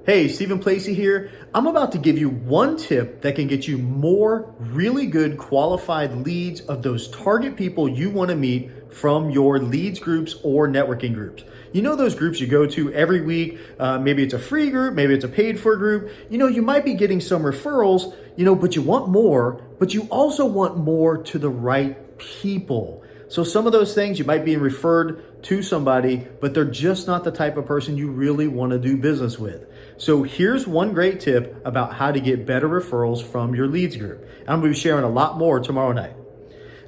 Hey, Stephen Placey here. I'm about to give you one tip that can get you more really good qualified leads of those target people you want to meet from your leads groups or networking groups. You know those groups you go to every week, maybe it's a free group, maybe it's a paid for group. You might be getting some referrals, but you want more, but you also want more to the right people. So some of those things you might be referred to somebody, but they're just not the type of person you really want to do business with. So here's one great tip about how to get better referrals from your leads group. I'm going to be sharing a lot more tomorrow night.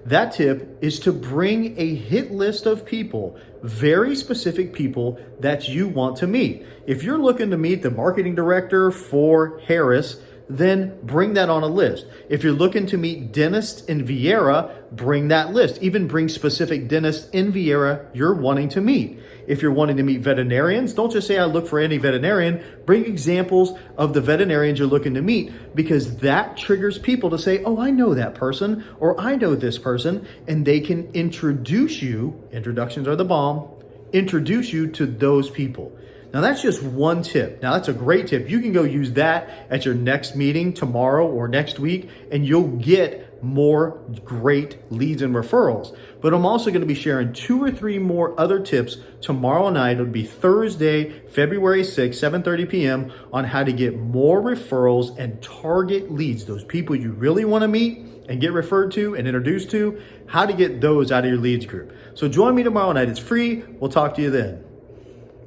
That tip is to bring a hit list of people, very specific people that you want to meet. If you're looking to meet the marketing director for Harris, then bring that on a list. If you're looking to meet dentists in Vieira, bring that list. Even bring specific dentists in Vieira you're wanting to meet. If you're wanting to meet veterinarians, don't just say, I look for any veterinarian. Bring examples of the veterinarians you're looking to meet, because that triggers people to say, oh, I know that person, or I know this person, and they can introduce you, introductions are the bomb, introduce you to those people. Now that's just one tip. Now that's a great tip. You can go use that at your next meeting tomorrow or next week, and you'll get more great leads and referrals. But I'm also going to be sharing 2 or 3 more other tips tomorrow night. It'll be Thursday, February 6th, 7:30 p.m. on how to get more referrals and target leads, those people you really want to meet and get referred to and introduced to, how to get those out of your leads group. So join me tomorrow night. It's free. We'll talk to you then.